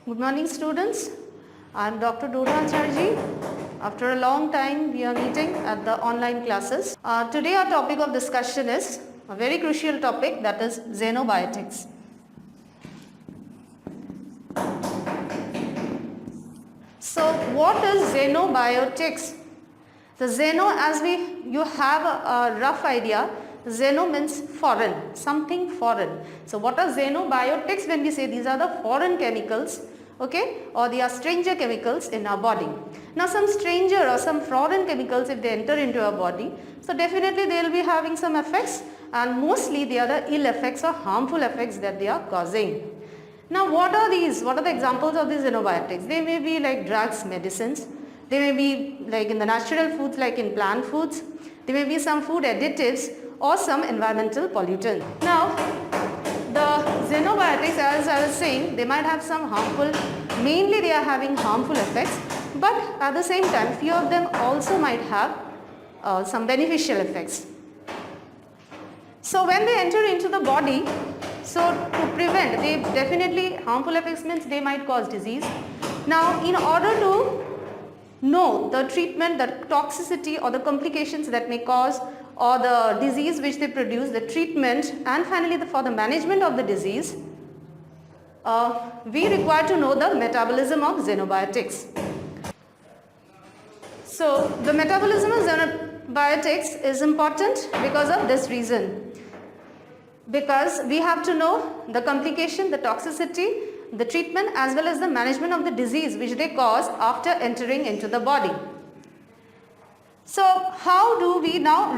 Good morning students. I am Dr. Dora Acharji. After a long time we are meeting at the online classes. Today our topic of discussion is a very crucial topic, that is xenobiotics. So what is xenobiotics? The xeno, as you have a rough idea, xeno means foreign, something foreign. So what are xenobiotics? When we say these are the foreign chemicals, okay, or they are stranger chemicals in our body. Now some stranger or some foreign chemicals, if they enter into our body, so definitely they will be having some effects, and mostly they are the ill effects or harmful effects that they are causing. Now what are these? What are the examples of these xenobiotics? They may be like drugs, medicines. They may be like in the natural foods, like in plant foods. There may be some food additives or some environmental pollutant. Now the xenobiotics, as I was saying, they might have some harmful, mainly they are having harmful effects, but at the same time few of them also might have some beneficial effects. So when they enter into the body, so to prevent, they definitely harmful effects means they might cause disease. Now in order to know the treatment, the toxicity or the complications that may cause, or the disease which they produce, the treatment, and finally for the management of the disease, we require to know the metabolism of xenobiotics. So the metabolism of xenobiotics is important because of this reason. Because we have to know the complication, the toxicity, the treatment, as well as the management of the disease which they cause after entering into the body. So how do we now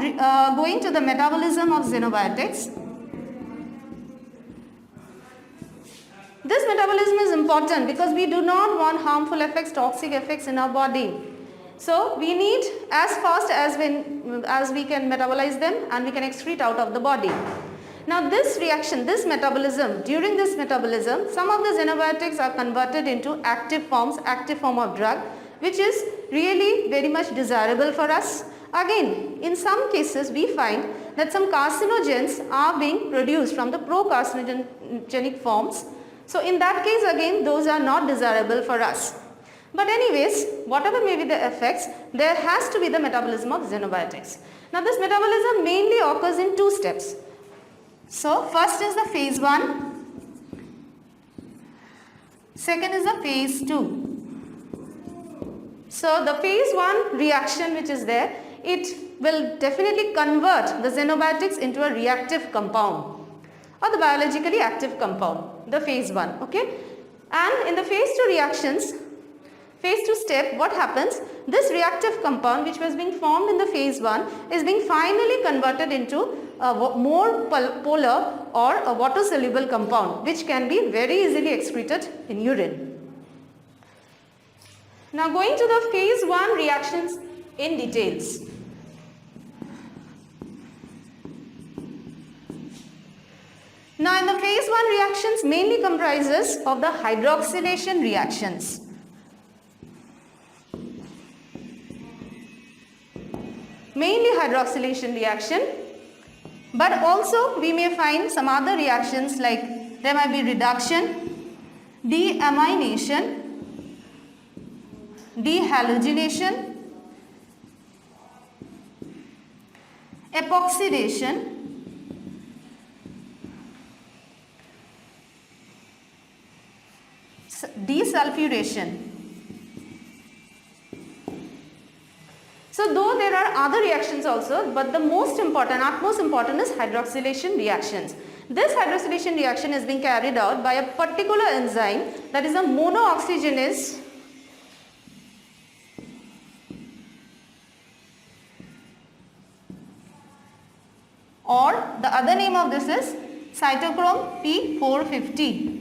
go into the metabolism of xenobiotics? This metabolism is important because we do not want harmful effects, toxic effects in our body. So we need as fast as we can metabolize them, and we can excrete out of the body. Now this reaction, this metabolism, during this metabolism, some of the xenobiotics are converted into active form of drug, which is really very much desirable for us. Again, in some cases we find that some carcinogens are being produced from the pro-carcinogenic forms. So in that case again, those are not desirable for us. But anyways, whatever may be the effects, there has to be the metabolism of xenobiotics. Now this metabolism mainly occurs in two steps. So first is the phase 1, second is the phase 2. So the phase 1 reaction which is there, it will definitely convert the xenobiotics into a reactive compound or the biologically active compound, the phase 1, okay. And in the phase 2 reactions, phase 2 step, what happens? This reactive compound which was being formed in the phase 1 is being finally converted into a more polar or a water soluble compound which can be very easily excreted in urine. Now going to the phase 1 reactions in details. Now in the phase 1 reactions mainly comprises of the hydroxylation reactions. Mainly hydroxylation reaction, but also we may find some other reactions like there might be reduction, deamination, dehalogenation, epoxidation, desulfuration. So though there are other reactions also, but the most important, utmost important is hydroxylation reactions. This hydroxylation reaction is being carried out by a particular enzyme, that is a monooxygenase or the other name of this is cytochrome P450.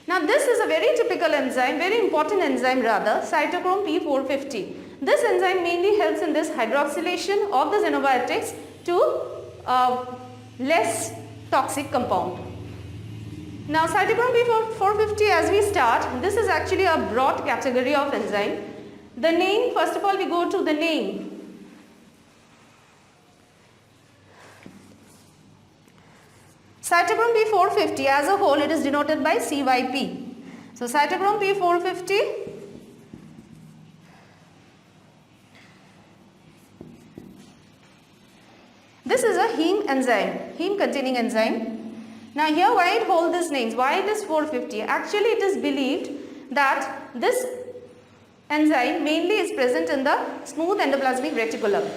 Now this is a very typical enzyme, very important enzyme rather, cytochrome P450. This enzyme mainly helps in this hydroxylation of the xenobiotics to less toxic compound. Now cytochrome P450, as we start, this is actually a broad category of enzyme. The name, first of all we go to the name. Cytochrome P450 as a whole, it is denoted by CYP. So cytochrome P450 this is a heme enzyme, heme containing enzyme. Now here why it holds these names, why it is 450? Actually it is believed that this enzyme mainly is present in the smooth endoplasmic reticulum.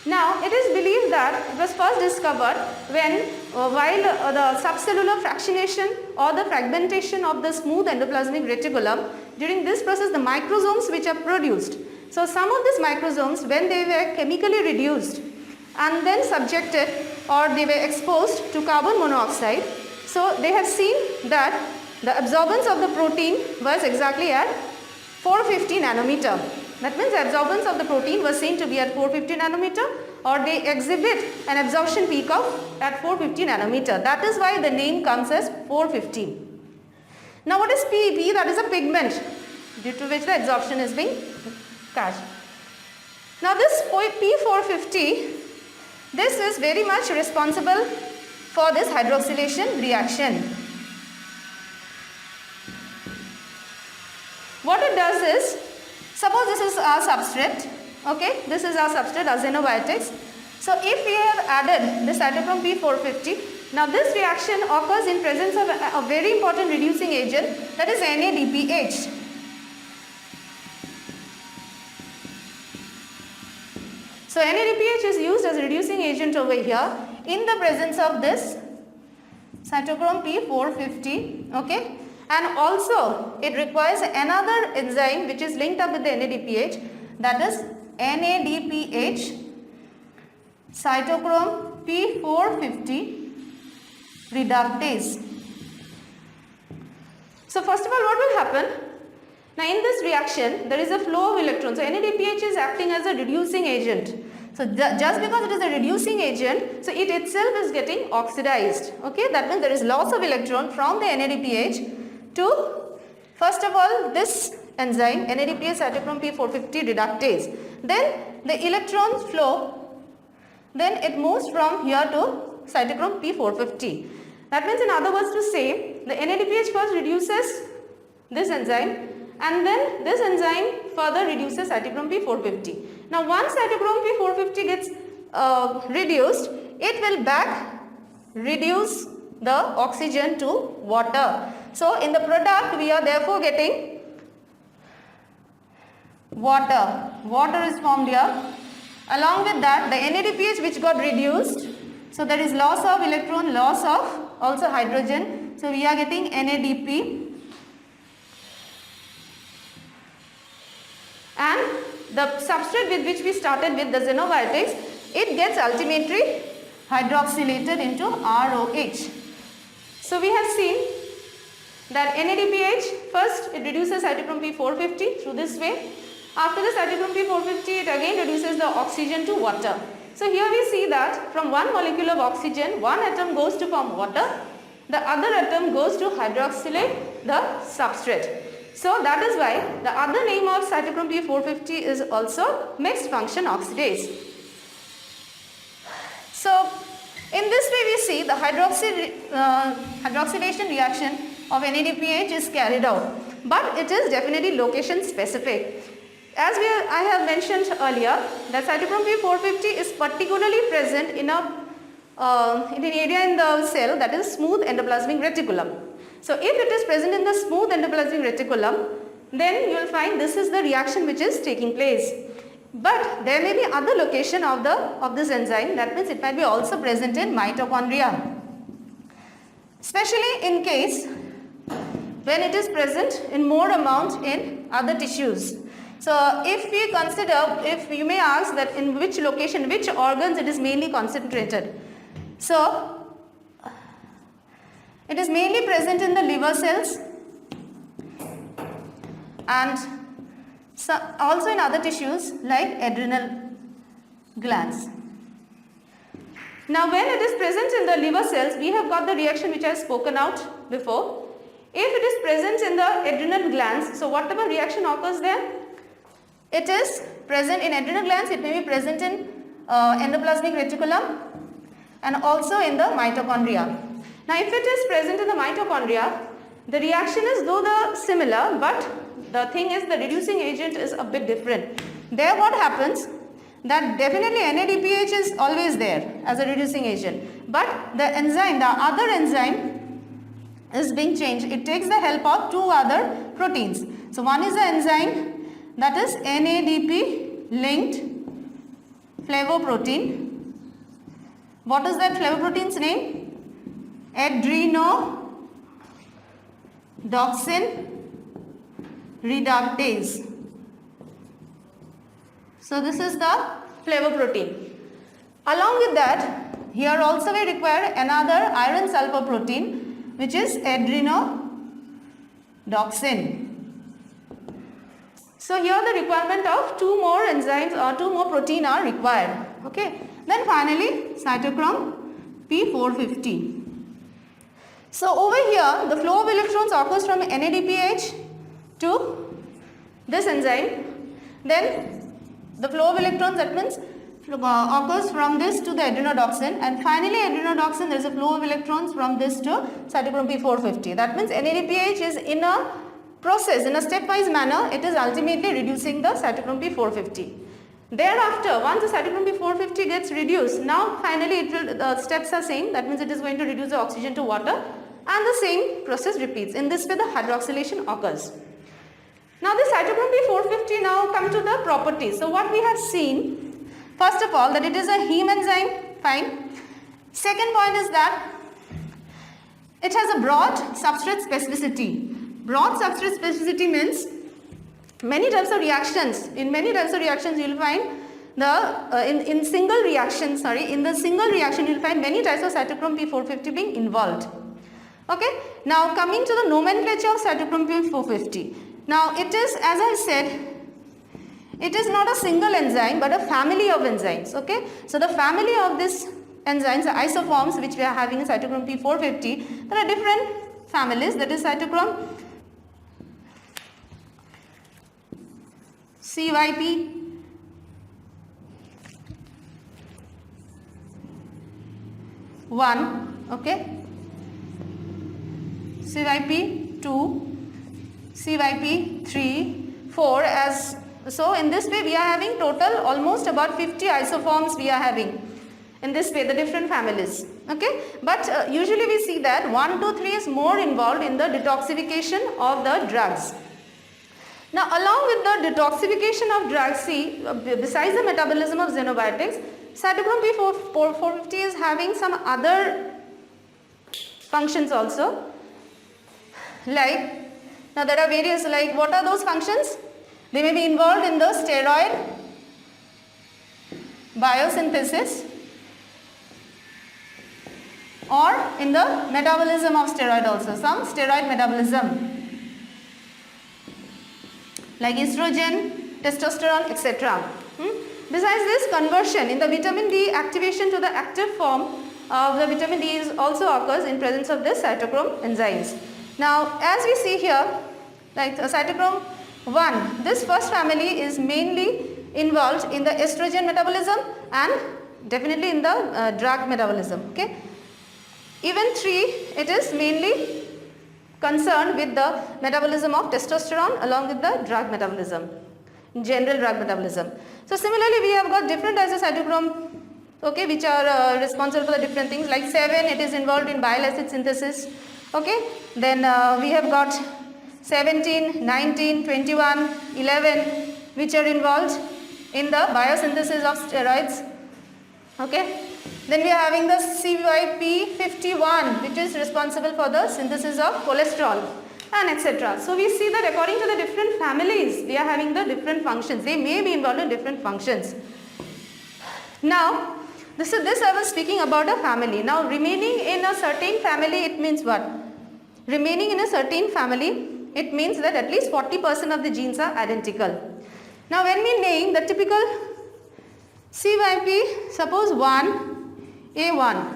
Now it is believed that it was first discovered when while the subcellular fractionation or the fragmentation of the smooth endoplasmic reticulum, during this process the microsomes which are produced. So some of these microsomes, when they were chemically reduced and then subjected or they were exposed to carbon monoxide, so they have seen that the absorbance of the protein was exactly at 450 nanometer. That means the absorbance of the protein was seen to be at 450 nanometer, or they exhibit an absorption peak of at 450 nanometer. That is why the name comes as 450. Now what is PEP? That is a pigment due to which the absorption is being catched. Now this P450, this is very much responsible for this hydroxylation reaction. What it does is, suppose this is our substrate, okay, this is our substrate, our xenobiotics. So if we have added this cytochrome P450, now this reaction occurs in presence of a very important reducing agent, that is NADPH. So NADPH is used as a reducing agent over here in the presence of this cytochrome P450, okay, and also it requires another enzyme which is linked up with the NADPH, that is NADPH cytochrome P450 reductase. So first of all, what will happen? Now in this reaction there is a flow of electrons. So NADPH is acting as a reducing agent. So just because it is a reducing agent, so it itself is getting oxidized. Okay, that means there is loss of electron from the NADPH to, first of all, this enzyme NADPH cytochrome P450 reductase. Then the electrons flow, then it moves from here to cytochrome P450. That means, in other words to say, the NADPH first reduces this enzyme, and then this enzyme further reduces cytochrome P450. Now once cytochrome P450 gets reduced, it will back reduce the oxygen to water. So in the product we are therefore getting water. Water is formed here. Along with that, the NADPH which got reduced, so there is loss of electron, loss of also hydrogen. So we are getting NADP. And the substrate with which we started with the xenobiotics, it gets ultimately hydroxylated into ROH. So we have seen that NADPH, first it reduces cytochrome P450 through this way. After the cytochrome P450, it again reduces the oxygen to water. So here we see that from one molecule of oxygen, one atom goes to form water, the other atom goes to hydroxylate the substrate. So that is why the other name of cytochrome P450 is also mixed function oxidase. So in this way we see the hydroxylation reaction of NADPH is carried out, but it is definitely location specific. As I have mentioned earlier, that cytochrome P450 is particularly present in an area in the cell, that is smooth endoplasmic reticulum. So if it is present in the smooth endoplasmic reticulum, then you will find this is the reaction which is taking place. But there may be other location of this enzyme, that means it might be also present in mitochondria, especially in case when it is present in more amount in other tissues. So if we consider, if you may ask that in which location, which organs it is mainly concentrated. So it is mainly present in the liver cells and also in other tissues like adrenal glands. Now when it is present in the liver cells, we have got the reaction which I have spoken out before. If it is present in the adrenal glands, so whatever reaction occurs there, it is present in adrenal glands, it may be present in endoplasmic reticulum and also in the mitochondria. Now if it is present in the mitochondria, The reaction is though the similar, but the thing is the reducing agent is a bit different. There what happens, that definitely NADPH is always there as a reducing agent, but the enzyme, the other enzyme is being changed. It takes the help of two other proteins. So one is the enzyme that is NADP linked flavoprotein. What is that flavoprotein's name? Adrenodoxin reductase. So this is the flavoprotein. Along with that, here also we require another iron sulfur protein, which is adrenodoxin. So here the requirement of two more enzymes or two more protein are required. Okay. Then finally cytochrome P450. So over here the flow of electrons occurs from NADPH to this enzyme. Then the flow of electrons, that means occurs from this to the adrenodoxin, and finally adrenodoxin, there is a flow of electrons from this to cytochrome P450. That means NADPH is in a process, in a stepwise manner, it is ultimately reducing the cytochrome P450. Thereafter, once the cytochrome P450 gets reduced, now finally it will, the steps are same, that means it is going to reduce the oxygen to water, and the same process repeats. In this way the hydroxylation occurs. Now the cytochrome P450, now come to the properties. So what we have seen, first of all, that it is a heme enzyme, fine. Second point is that it has a broad substrate specificity. Broad substrate specificity means many types of reactions. In many types of reactions you will find in the single reaction you will find many types of cytochrome P450 being involved. Okay. Now coming to the nomenclature of cytochrome P450. Now it is, as I said, it is not a single enzyme but a family of enzymes. Okay. So the family of these enzymes, the isoforms which we are having in cytochrome P450, there are different families, that is cytochrome CYP, okay, CYP 2, CYP 3, 4, as so in this way we are having total almost about 50 isoforms we are having. In this way the different families, okay, but usually we see that 1, 2, 3 is more involved in the detoxification of the drugs. Now along with the detoxification of drugs, see, besides the metabolism of xenobiotics, cytochrome P450 is having some other functions also, like, now there are various, like, what are those functions? They may be involved in the steroid biosynthesis or in the metabolism of steroid also, some steroid metabolism like estrogen, testosterone, etc. Besides this, conversion in the vitamin D, activation to the active form of the vitamin D also occurs in presence of this cytochrome enzymes. Now as we see here, like cytochrome 1, this first family is mainly involved in the estrogen metabolism and definitely in the drug metabolism. Okay. Even 3, it is mainly concerned with the metabolism of testosterone along with the drug metabolism, general drug metabolism. So similarly we have got different types of cytochrome, okay, which are responsible for the different things, like 7, it is involved in bile acid synthesis, okay. Then we have got 17, 19, 21, 11 which are involved in the biosynthesis of steroids, okay. Then we are having the CYP51 which is responsible for the synthesis of cholesterol and etc. So we see that according to the different families, they are having the different functions. They may be involved in different functions. Now this I was speaking about a family. Now remaining in a certain family, it means what? Remaining in a certain family, it means that at least 40% of the genes are identical. Now when we name the typical CYP, suppose 1A1,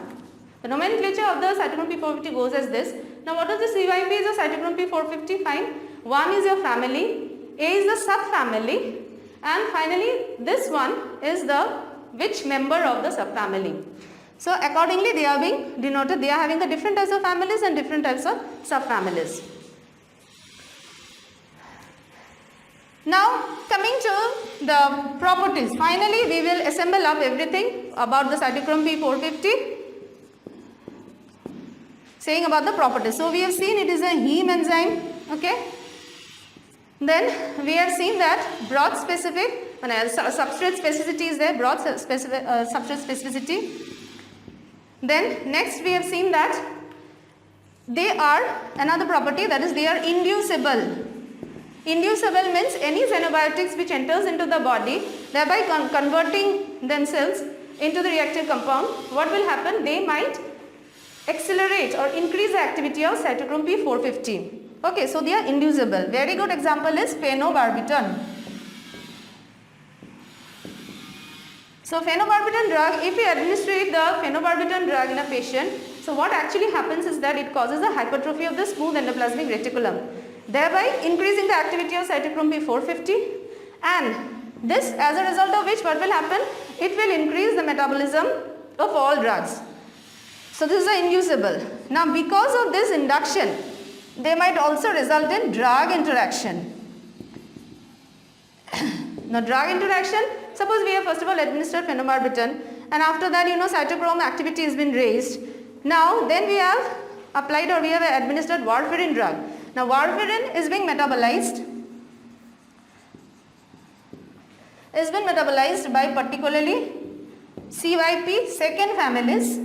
the nomenclature of the cytochrome P450 goes as this. Now what is the CYP is a cytochrome P450, fine. 1 is your family, A is the subfamily, and finally this one is the which member of the subfamily. So accordingly they are being denoted, they are having the different types of families and different types of subfamilies. Now coming to the properties, finally we will assemble up everything about the cytochrome P450, saying about the properties. So we have seen it is a heme enzyme, okay. Then we have seen that broth specific, substrate specificity is there, broth specific, substrate specificity. Then next we have seen that they are another property, that is they are inducible. Inducible means any xenobiotics which enters into the body, thereby converting themselves into the reactive compound, what will happen? They might accelerate or increase the activity of cytochrome P450. Okay, so they are inducible. Very good example is phenobarbital. So phenobarbital drug, if we administrate the phenobarbital drug in a patient, so what actually happens is that it causes a hypertrophy of the smooth endoplasmic reticulum, thereby increasing the activity of cytochrome P450, and this, as a result of which, what will happen? It will increase the metabolism of all drugs. So this is an inducible. Now because of this induction, they might also result in drug interaction. Now drug interaction, suppose we have first of all administered phenobarbital, and after that cytochrome activity has been raised. Now then we have applied or we have administered warfarin drug. Now warfarin is being metabolized by particularly CYP second families.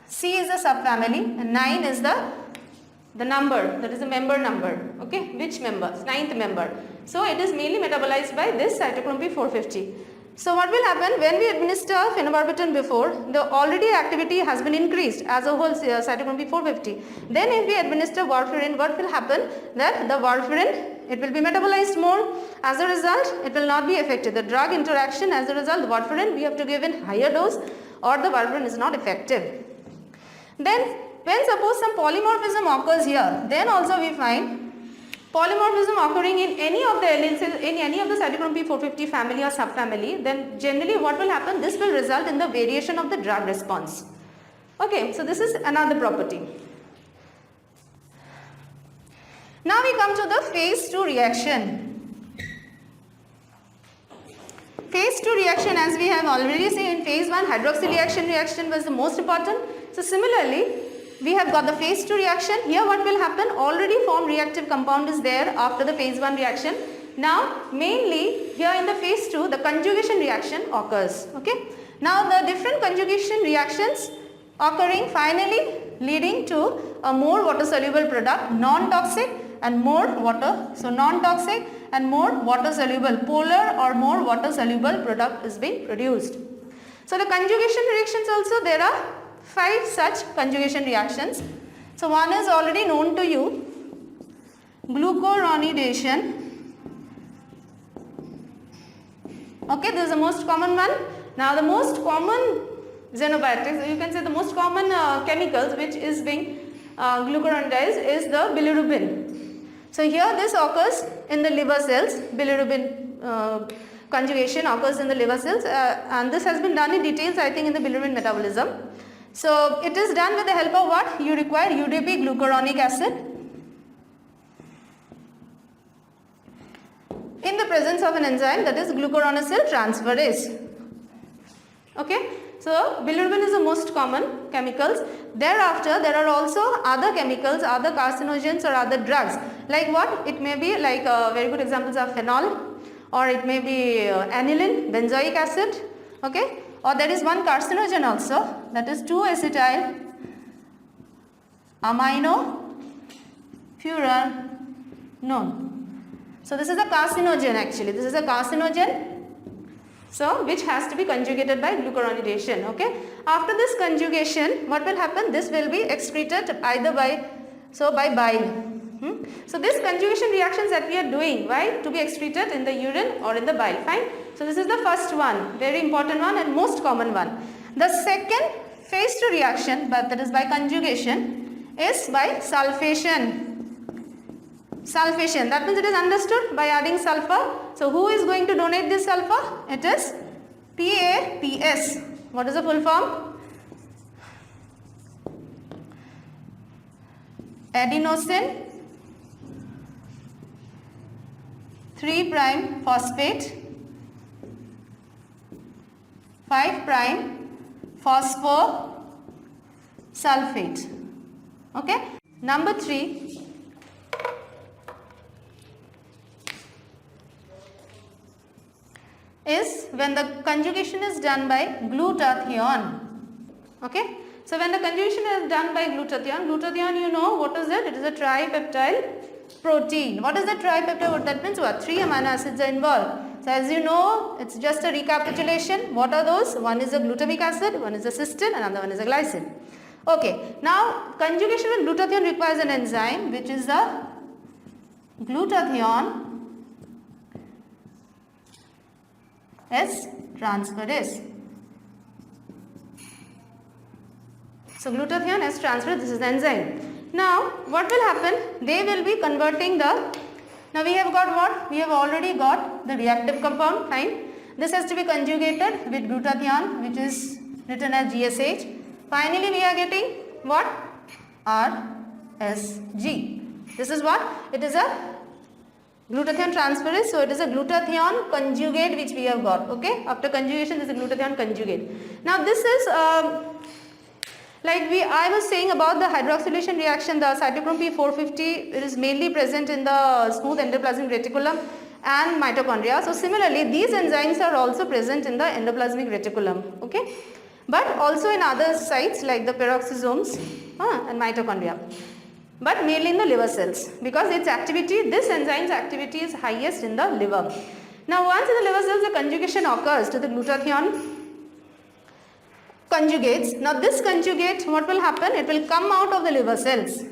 C is a subfamily and 9 is the number, that is the member number, okay, which member? Ninth member. So it is mainly metabolized by this cytochrome P450. So what will happen when we administer phenobarbital before, the already activity has been increased as a whole cytochrome P450. Then if we administer warfarin, what will happen? That the warfarin, it will be metabolized more. As a result, it will not be affected. The drug interaction, as a result, the warfarin we have to give in higher dose or the warfarin is not effective. Then when suppose some polymorphism occurs here, then also we find polymorphism occurring in any of the alleles, in any of the cytochrome P450 family or subfamily, then generally what will happen? This will result in the variation of the drug response. Okay, so this is another property. Now we come to the phase 2 reaction. Phase 2 reaction, as we have already seen in phase 1, hydroxylation reaction was the most important. So similarly, we have got the phase 2 reaction. Here what will happen? Already formed reactive compound is there after the phase 1 reaction. Now mainly here in the phase 2 the conjugation reaction occurs. Okay. Now the different conjugation reactions occurring finally leading to a more water soluble product, non-toxic and more water. So non-toxic and more water soluble, polar or more water soluble product is being produced. So the conjugation reactions also, there are 5 such conjugation reactions. So one is already known to you, glucuronidation. Okay, this is the most common one. Now the most common xenobiotics, you can say the most common chemicals which is being glucuronidized is the bilirubin. So here this occurs in the liver cells, bilirubin conjugation occurs in the liver cells and this has been done in details I think in the bilirubin metabolism. So it is done with the help of what? You require UDP glucuronic acid in the presence of an enzyme, that is glucuronyl transferase. Okay, so bilirubin is the most common chemicals. Thereafter there are also other chemicals, other carcinogens or other drugs, like what? It may be like very good examples are phenol, or it may be aniline, benzoic acid. Okay, or there is one carcinogen also, that is 2-acetyl amino furanone. So this is a carcinogen actually, this is a carcinogen, so which has to be conjugated by glucuronidation. Okay, after this conjugation what will happen? This will be excreted either by bile. So this conjugation reactions that we are doing, why? To be excreted in the urine or in the bile. Fine. So this is the first one, very important one and most common one. The second phase 2 reaction, but that is by conjugation, is by sulfation. Sulfation, that means it is understood by adding sulfur. So who is going to donate this sulfur? It is PAPS. What is the full form? Adenosine 3' phosphate, 5' phosphosulfate. Okay. Number 3 is when the conjugation is done by glutathione. Okay. So when the conjugation is done by glutathione, glutathione you know what is it? It is a tripeptide protein. What is the tripeptide? What that means? What? 3 amino acids are involved. So as you know, it's just a recapitulation. What are those? One is a glutamic acid, one is a cysteine, another one is a glycine. Okay. Now conjugation with glutathione requires an enzyme which is the glutathione S transferase. So glutathione S transferase, this is the enzyme. Now what will happen? They will be converting the, now we have got what? We have already got the reactive compound, fine. This has to be conjugated with glutathione which is written as GSH. Finally we are getting what? RSG. This is what? It is a glutathione transferase, so it is a glutathione conjugate which we have got. Okay, after conjugation this is a glutathione conjugate. Now this is I was saying about the hydroxylation reaction, the cytochrome P450, it is mainly present in the smooth endoplasmic reticulum and mitochondria. So similarly these enzymes are also present in the endoplasmic reticulum. Okay, but also in other sites like the peroxisomes and mitochondria, but mainly in the liver cells, because its activity, this enzyme's activity is highest in the liver. Now once in the liver cells the conjugation occurs to the glutathione conjugates. Now this conjugate, what will happen? It will come out of the liver cells.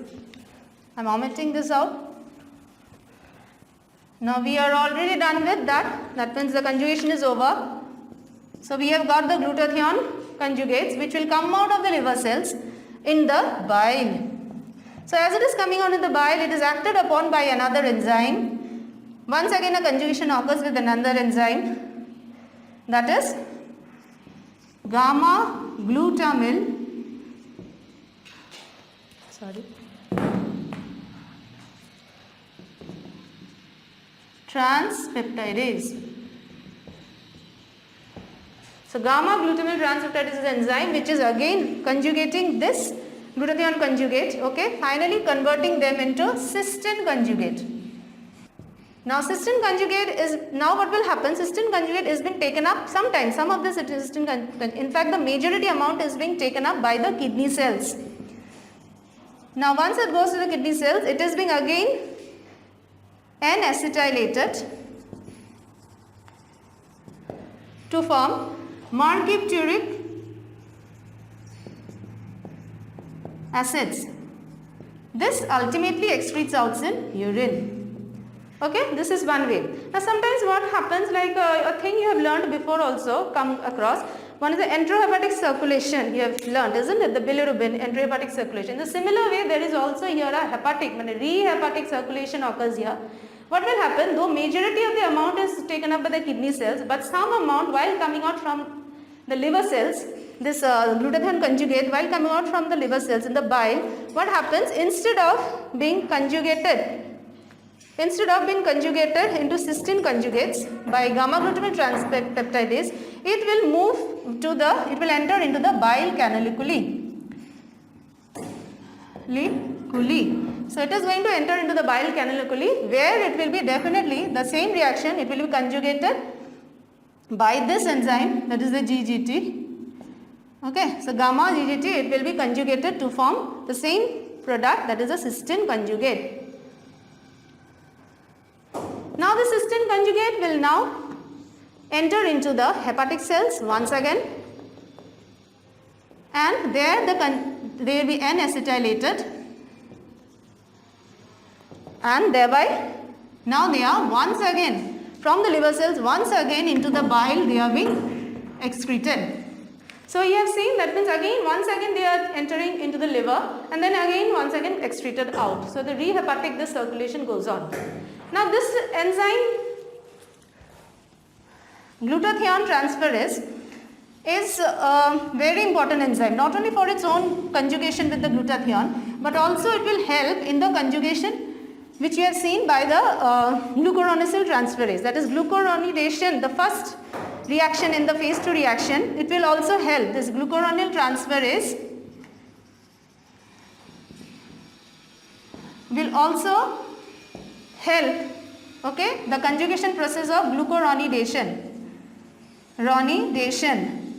I am omitting this out. Now we are already done with that. That means the conjugation is over. So we have got the glutathione conjugates which will come out of the liver cells in the bile. So as it is coming out in the bile, it is acted upon by another enzyme. Once again a conjugation occurs with another enzyme, that is gamma glutamyl transpeptidase. So gamma glutamyl transpeptidase is an enzyme which is again conjugating this glutathione conjugate, okay, finally converting them into cysteine conjugate. Now cysteine conjugate is, now what will happen, cysteine conjugate is being taken up sometimes, some of this cysteine, in fact the majority amount is being taken up by the kidney cells. Now once it goes to the kidney cells, it is being again N-acetylated to form margipturic acids. This ultimately excretes out in urine. Okay, this is one way. Now sometimes what happens, like a thing you have learned before also come across, one is the enterohepatic circulation you have learned, isn't it? The bilirubin, enterohepatic circulation. In a similar way there is also here a hepatic, rehepatic circulation occurs here. What will happen, though majority of the amount is taken up by the kidney cells, but some amount while coming out from the liver cells, this glutathione conjugate while coming out from the liver cells in the bile, what happens, instead of being conjugated into cysteine conjugates by gamma glutamyl transpeptidase, it will enter into the bile canaliculi. So it is going to enter into the bile canaliculi, where it will be definitely the same reaction, it will be conjugated by this enzyme, that is the GGT. Okay, so gamma GGT, it will be conjugated to form the same product, that is a cysteine conjugate. Now the cysteine conjugate will now enter into the hepatic cells once again, and there they will be N-acetylated, and thereby now they are once again from the liver cells once again into the bile they are being excreted. So you have seen, that means again once again they are entering into the liver and then again once again excreted out. So the rehepatic, this circulation goes on. Now this enzyme glutathione transferase is a very important enzyme, not only for its own conjugation with the glutathione, but also it will help in the conjugation which you have seen by the glucuronyl transferase, that is glucuronidation, the first reaction in the phase 2 reaction. It will also help, this glucuronyl transferase will also help, okay, the conjugation process of glucuronidation,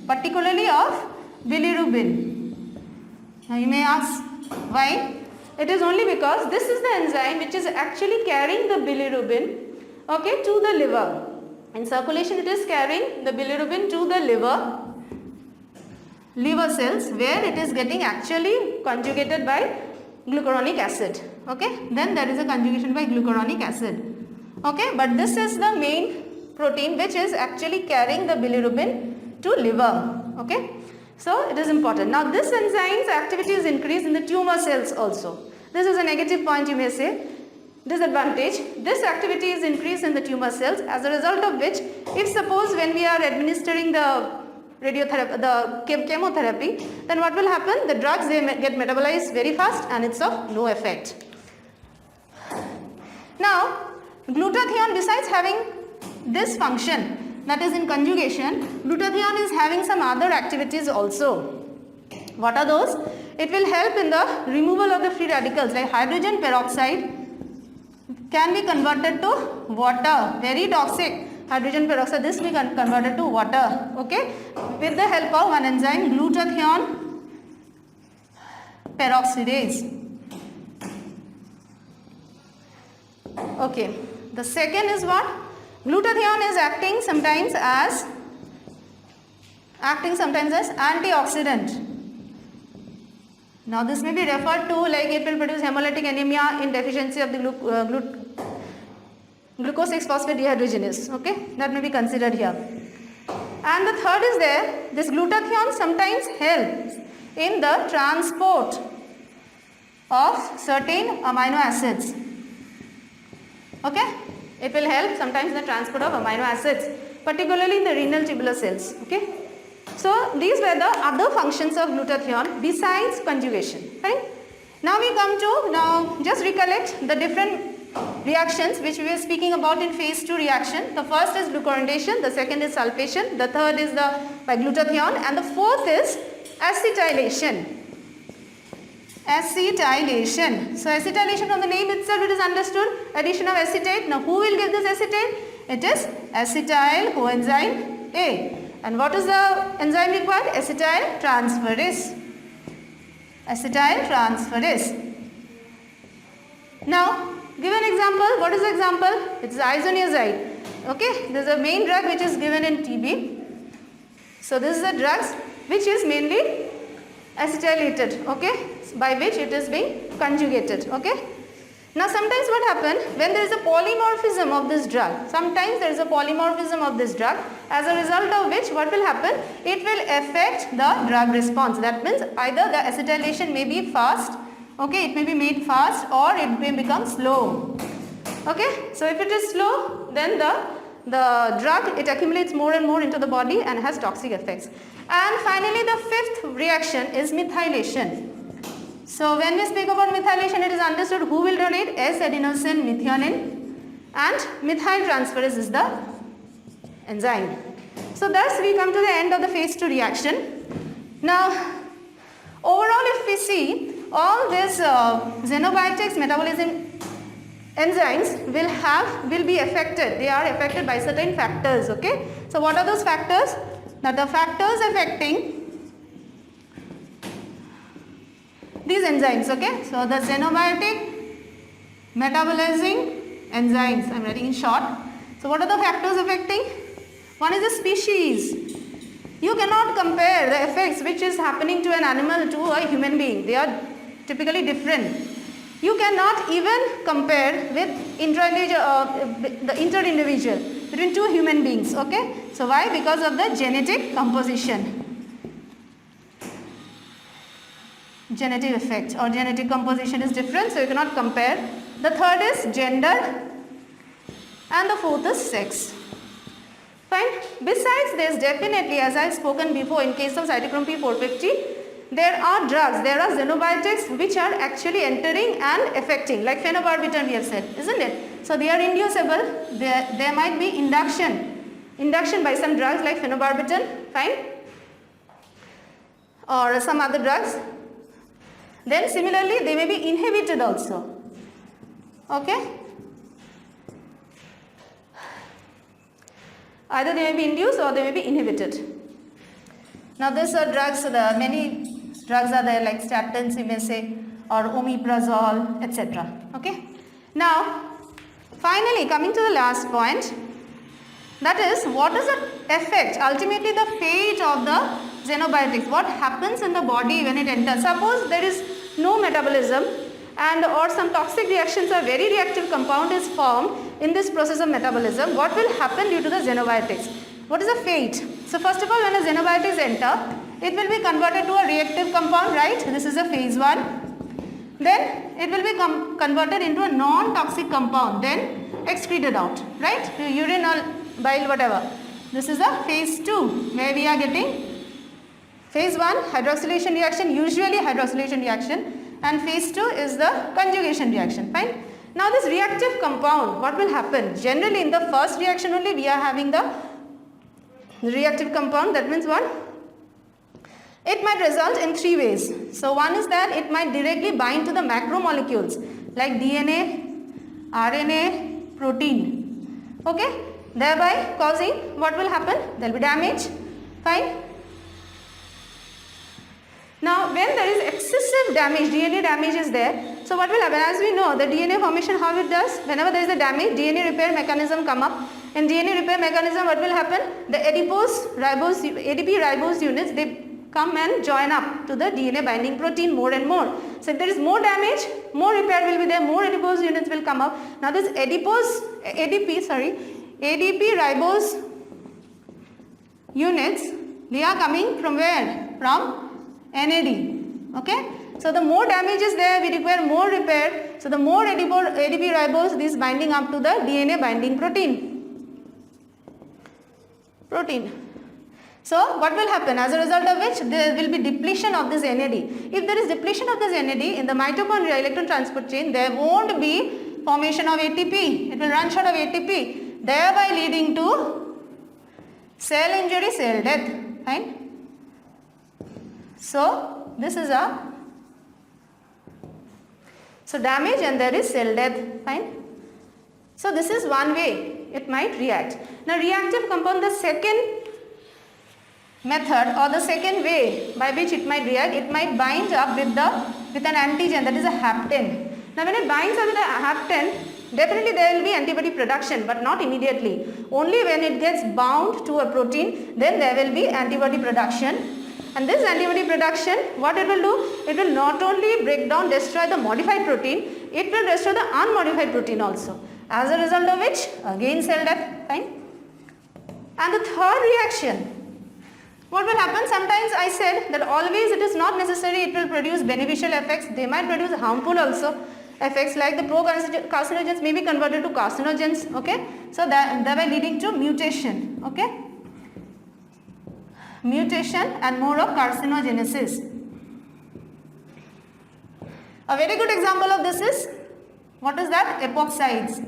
particularly of bilirubin. Now you may ask why? It is only because this is the enzyme which is actually carrying the bilirubin, okay, to the liver. In circulation it is carrying the bilirubin to the liver cells, where it is getting actually conjugated by glucuronic acid, okay. Then there is a conjugation by glucuronic acid, okay, but this is the main protein which is actually carrying the bilirubin to liver, okay. So it is important. Now this enzyme's activity is increased in the tumor cells also. This is a negative point, you may say, disadvantage. This activity is increased in the tumor cells, as a result of which, if suppose when we are administering the radiotherapy, the chemotherapy, then what will happen? The drugs, they get metabolized very fast and it's of no effect. Now glutathione, besides having this function, that is in conjugation, glutathione is having some other activities also. What are those? It will help in the removal of the free radicals, like hydrogen peroxide can be converted to water, very toxic hydrogen peroxide, this will be converted to water, okay, with the help of one enzyme, glutathione peroxidase. Okay, the second is what? Glutathione is acting sometimes as antioxidant. Now this may be referred to like it will produce hemolytic anemia in deficiency of the glucose 6-phosphate dehydrogenase, okay, that may be considered here. And the third is there, this glutathione sometimes helps in the transport of certain amino acids, okay. It will help sometimes in the transport of amino acids, particularly in the renal tubular cells, okay. So these were the other functions of glutathione besides conjugation, right. Now we come to, now just recollect the different reactions which we were speaking about in phase 2 reaction. The first is glucuronidation, the second is sulfation, the third is by glutathione, and the fourth is acetylation. Acetylation. So acetylation, from the name itself it is understood, addition of acetate. Now who will give this acetate? It is acetyl coenzyme A. And what is the enzyme required? Acetyl transferase. Acetyl transferase. Now give an example. What is the example? It is isoniazide. Okay, this is a main drug which is given in TB. So this is the drugs which is mainly acetylated, okay, by which it is being conjugated, okay. Now sometimes what happens, when there is a polymorphism of this drug, sometimes there is a polymorphism of this drug, as a result of which what will happen, it will affect the drug response. That means either the acetylation may be fast, okay, it may be made fast, or it may become slow, okay. So if it is slow, then the drug, it accumulates more and more into the body and has toxic effects. And finally the fifth reaction is methylation. So when we speak about methylation, it is understood who will donate? S-adenosine methionine, and methyl transferase is the enzyme. So thus we come to the end of the phase 2 reaction. Now overall if we see, all these xenobiotics metabolism enzymes will be affected. They are affected by certain factors, okay. So what are those factors? Now the factors affecting these enzymes, okay. So the xenobiotic metabolizing enzymes, I am writing in short. So what are the factors affecting? One is the species. You cannot compare the effects which is happening to an animal to a human being. They are typically different. You cannot even compare with the inter-individual between two human beings, okay. So why? Because of the genetic composition. Genetic effect or genetic composition is different, so you cannot compare. The third is gender, and the fourth is sex. Fine. Besides this, definitely, as I have spoken before, in case of cytochrome P450, there are drugs, there are xenobiotics which are actually entering and affecting, like phenobarbital we have said, isn't it? So they are inducible, there might be induction by some drugs like phenobarbital, fine, or some other drugs. Then similarly they may be inhibited also, okay. Either they may be induced or they may be inhibited. Now these are drugs, many drugs are there like statins we may say, or omeprazole, etc. Okay. Now finally coming to the last point, that is what is the effect, ultimately the fate of the xenobiotics, what happens in the body when it enters. Suppose there is no metabolism and or some toxic reactions or very reactive compound is formed in this process of metabolism, what will happen due to the xenobiotics? What is the fate? So first of all, when the xenobiotics enter, it will be converted to a reactive compound, right? This is a phase 1. Then it will be converted into a non-toxic compound, then excreted out, right? Urine or bile, whatever. This is a phase 2 where we are getting phase 1 hydroxylation reaction, usually hydroxylation reaction, and phase 2 is the conjugation reaction, fine. Now this reactive compound, what will happen? Generally in the first reaction only we are having the reactive compound, that means what? It might result in 3 ways. So one is that it might directly bind to the macromolecules like DNA, RNA, protein, okay, thereby causing what will happen? There will be damage, fine. Now when there is excessive damage, DNA damage is there, so what will happen? As we know, the DNA formation, how it does, whenever there is a damage, DNA repair mechanism come up. In DNA repair mechanism, what will happen? The ADP ribose units, they come and join up to the DNA binding protein more and more. So if there is more damage, more repair will be there, more adipose units will come up. Now this ADP ribose units, they are coming from where? From NAD, okay. So the more damage is there, we require more repair. So the more ADP ribose, this binding up to the DNA binding protein. So what will happen? As a result of which there will be depletion of this NAD. If there is depletion of this NAD in the mitochondria electron transport chain, there won't be formation of ATP. It will run short of ATP, thereby leading to cell injury, cell death, fine. So this is so damage and there is cell death, fine. So this is one way it might react. Now reactive compound, the second method or the second way by which it might react, it might bind up with an antigen, that is a hapten. Now when it binds up with a hapten, definitely there will be antibody production, but not immediately. Only when it gets bound to a protein, then there will be antibody production. And this antibody production, what it will do? It will not only break down, destroy the modified protein, it will destroy the unmodified protein also. As a result of which, again cell death, fine. And the third reaction, what will happen? Sometimes I said that always it is not necessary it will produce beneficial effects, they might produce harmful also effects, like the pro-carcinogens may be converted to carcinogens, okay. So thereby leading to mutation, okay. Mutation and more of carcinogenesis. A very good example of this is, what is that? Epoxides.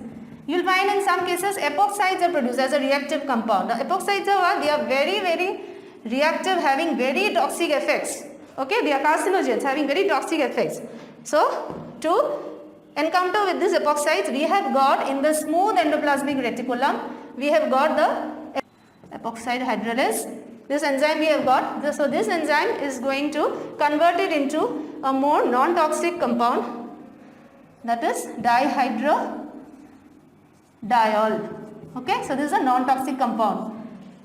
You will find in some cases epoxides are produced as a reactive compound. The epoxides are what? They are very, very reactive, having very toxic effects. Okay, they are carcinogens having very toxic effects. So to encounter with these epoxides, we have got in the smooth endoplasmic reticulum, we have got the epoxide hydrolase. This enzyme we have got. So this enzyme is going to convert it into a more non-toxic compound, that is dihydrodiol. Okay, so this is a non-toxic compound.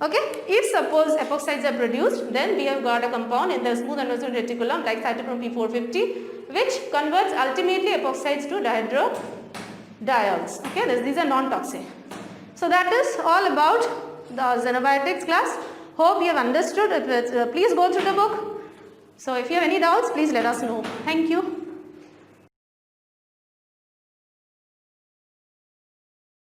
Okay, if suppose epoxides are produced, then we have got a compound in the smooth endoplasmic reticulum like cytochrome P450, which converts ultimately epoxides to dihydrodiols. Okay, these are non-toxic. So that is all about the xenobiotics class. Hope you have understood. Please go through the book. So if you have any doubts, please let us know. Thank you.